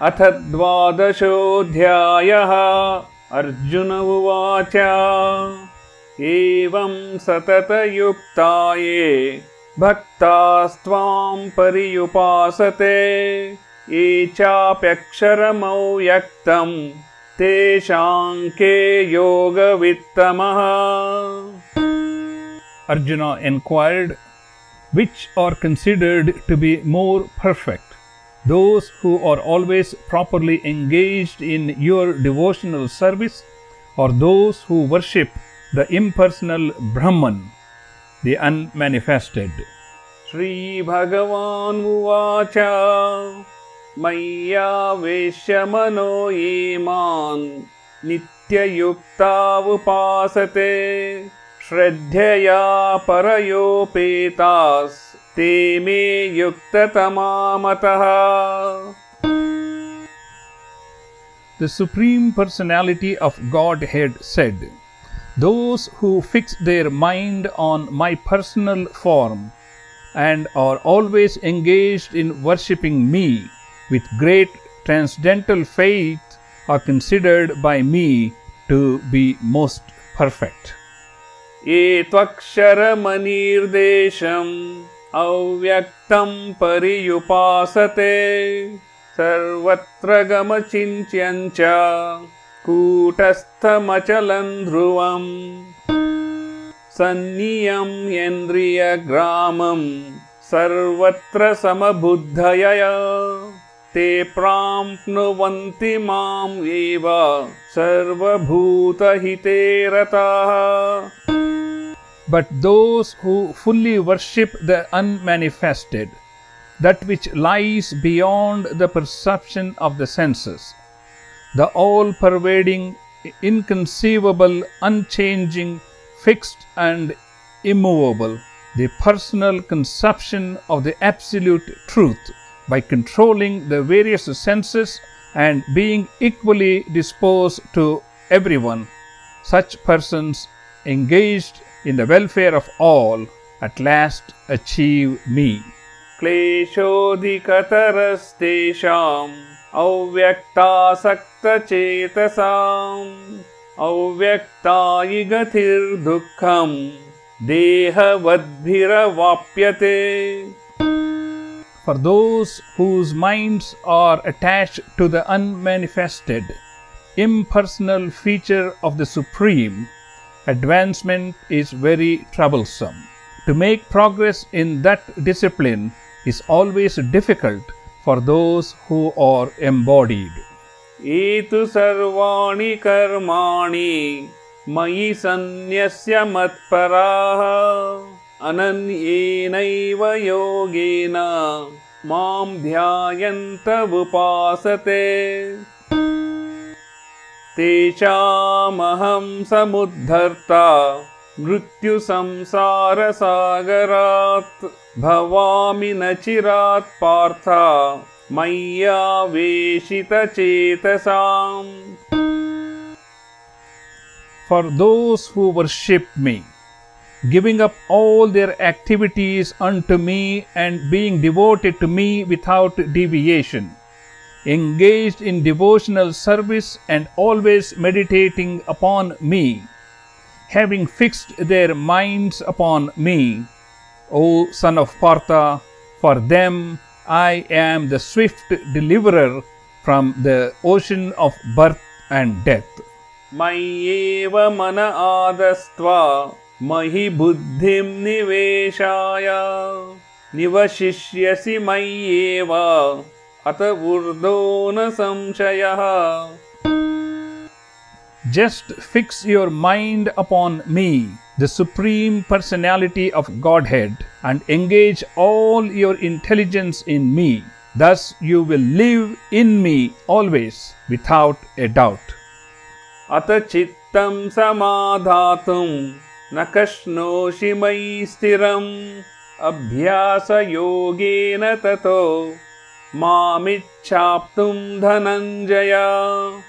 अथ 12:अध्यायः। अर्जुन उवाच एवं सततयुक्ता ये भक्तास्त्वां पर्युपासते ये चाप्यक्षरमव्यक्तं तेषां के योगवित्तमः। Arjuna inquired, which are considered to be more perfect, those who are always properly engaged in your devotional service, or those who worship the impersonal Brahman, the unmanifested? Shri Bhagavan uvacha Mayyaveshya mano yeman nityayukta upasate Shraddhaya parayopetas te me yuktatama mataha. The Supreme Personality of Godhead said, those who fix their mind on my personal form and are always engaged in worshipping me with great transcendental faith are considered by me to be most perfect. Ye tvaksharamanirdeşam avyaktam pariyupasate sarvatra gamachinchyancha kutastamachalan dhruvam sanniyam yendriya gramam sarvatra samabuddhaya te pramnuvanti mam eva sarvabhutahite rataha. But those who fully worship the unmanifested, that which lies beyond the perception of the senses, the all-pervading, inconceivable, unchanging, fixed and immovable, the personal conception of the absolute truth, by controlling the various senses and being equally disposed to everyone, such persons engaged in the welfare of all at last achieve me. Kleshodikatarastesham avyaktasaktachetasam avyaktayi gatir dukkham dehavadbhiravapyate. For those whose minds are attached to the unmanifested, impersonal feature of the Supreme, advancement is very troublesome. To make progress in that discipline is always difficult for those who are embodied. Etu sarvani karmani mayi sanyasya matparaha ananyenaiva yogena mam dhyayanta upasate Techamaham samudharta mrityu samsara sagarat bhavami nachirat partha maya veshita chetasam. For those who worship me, giving up all their activities unto me and being devoted to me without deviation, engaged in devotional service and always meditating upon me, having fixed their minds upon me, O son of Partha, for them I am the swift deliverer from the ocean of birth and death. Mayyeva mana adastva mahi buddhim niveshaya nivashishyasi mayyeva ata urdona samshayaha. Just fix your mind upon me, the Supreme Personality of Godhead, and engage all your intelligence in me. Thus you will live in me always, without a doubt. Ata chittam samadhatum nakashnoshi mayi stiram abhyasa yogena tato mamichhaptum dhananjaya.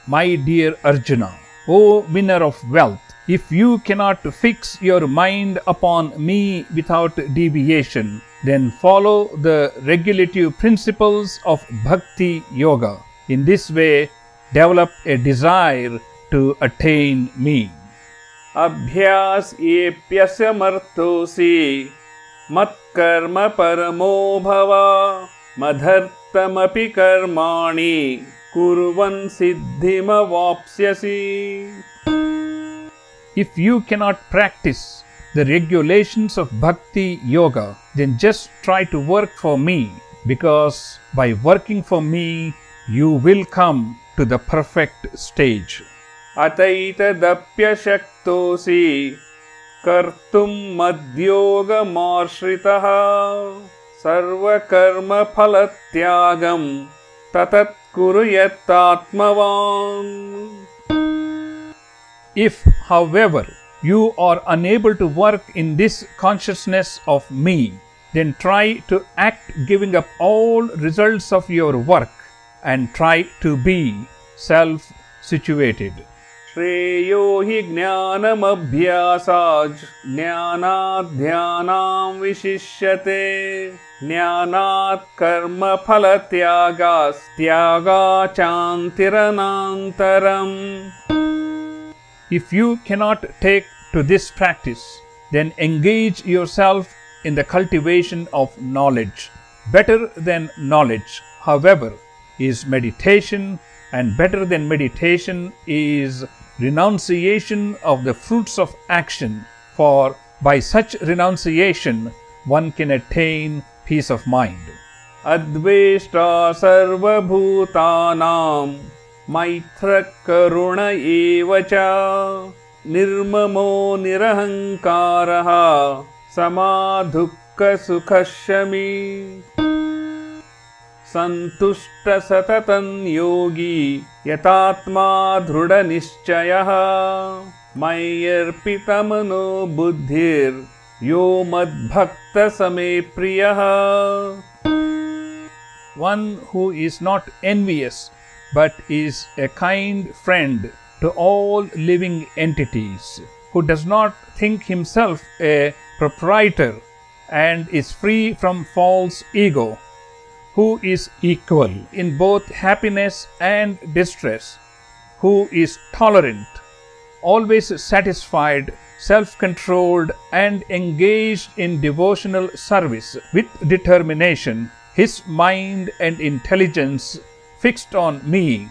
My dear Arjuna, O winner of wealth, If you cannot fix your mind upon me without deviation, then follow the regulative principles of Bhakti Yoga. In this way, develop a desire to attain me. Abhyasyephyasamarthosi matkarma paramo bhava madhartamapi karmani kurvan siddhimavapsyasi. If you cannot practice the regulations of Bhakti Yoga, then just try to work for me, because by working for me, you will come to the perfect stage. Ataitadapyashaktosi kartum madhyogamarshritaha sarvakarma phalatyagam tatat kuruyatatmavan. If, however, you are unable to work in this consciousness of me, then try to act giving up all results of your work and try to be self-situated. Shreyo hi jnanam abhyasaj jnanat dhyanam vishishyate jnanat karma phalatyagas tyaga chantiranantaram. If you cannot take to this practice, then engage yourself in the cultivation of knowledge. Better than knowledge, however, is meditation, and better than meditation is renunciation of the fruits of action, for by such renunciation one can attain peace of mind. Adveshta sarva bhutanam maitra karuna evacha nirmamo nirahankaraha samadhukka sukhashami. Santushta satatan yogi yatatma dhruda nishchayaha mayarpitamano buddhir yo madbhakta same priyaha. One who is not envious but is a kind friend to all living entities, who does not think himself a proprietor and is free from false ego, who is equal in both happiness and distress, who is tolerant, always satisfied, self-controlled, and engaged in devotional service with determination, his mind and intelligence fixed on me,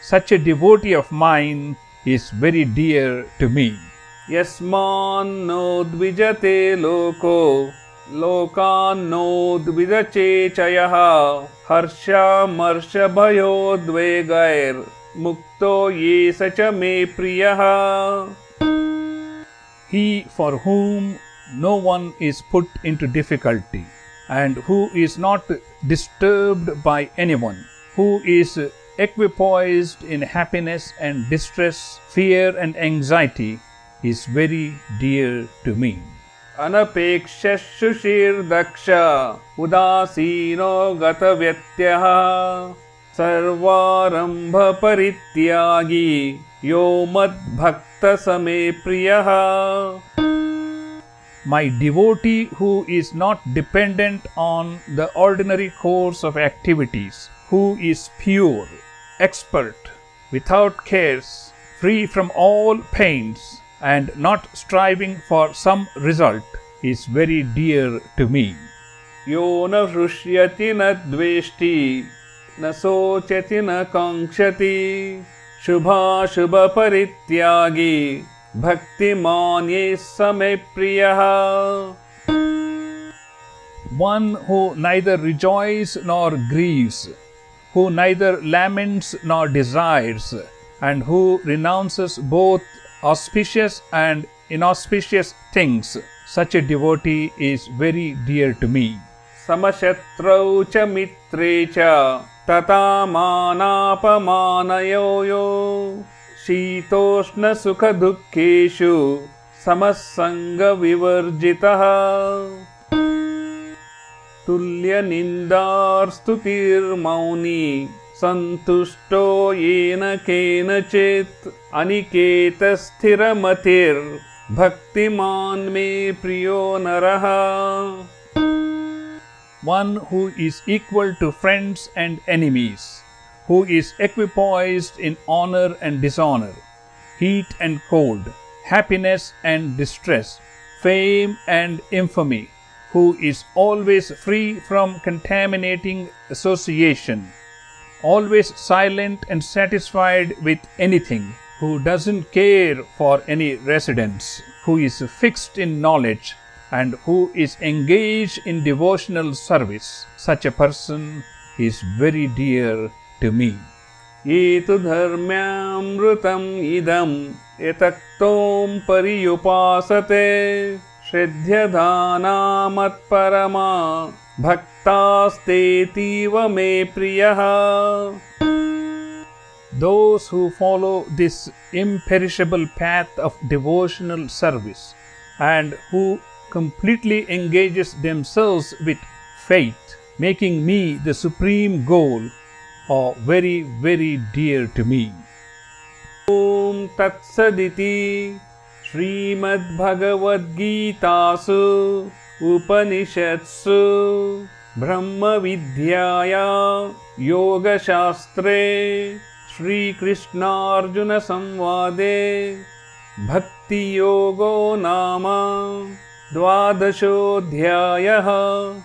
such a devotee of mine is very dear to me. Yasman no dvijate loko lokan no dvijache chayaha harsha marsha bhayo dvegair mukto ye sacha me priyaha. He for whom no one is put into difficulty and who is not disturbed by anyone, who is equipoised in happiness and distress, fear and anxiety, is very dear to me. Anapeksha shushir daksha udasino gatavyatyaha sarvarambha parityagi yo madbhakta same priyaha. My devotee who is not dependent on the ordinary course of activities, who is pure, expert, without cares, free from all pains, and not striving for some result, is very dear to me. Yo na vrushyati na dveshti, na sochati na kankshati, shubha shubha parityagi, bhakti manye same priyaha. One who neither rejoices nor grieves, who neither laments nor desires, and who renounces both auspicious and inauspicious things, such a devotee is very dear to me. Samashatrau cha mitre cha tata manapamanayo shitoshna sukha dukkeshu samasanga vivarjitaha. Tulya nindar stutir mauni संतुष्टो येन केनचित् अनिकेतस्थिरमतिर् भक्तिमान् मे प्रियो नरः. One who is equal to friends and enemies, who is equipoised in honor and dishonor, heat and cold, happiness and distress, fame and infamy, who is always free from contaminating association, always silent and satisfied with anything, who doesn't care for any residence, who is fixed in knowledge, and who is engaged in devotional service. Such a person is very dear to me. Etu dharmyamrutam idam etaktom pariyupasate shraddhyadhanamatparama bhaktastetiva me priyaha. Those who follow this imperishable path of devotional service and who completely engages themselves with faith, making me the supreme goal, are very, very dear to me. Om Tat Saditi Srimad Bhagavad Gitasu Upanishatsu Brahma Vidyaya Yoga Shastre Shri Krishna Arjuna Samvade Bhakti Yogo Nama Dvadashodhyayah.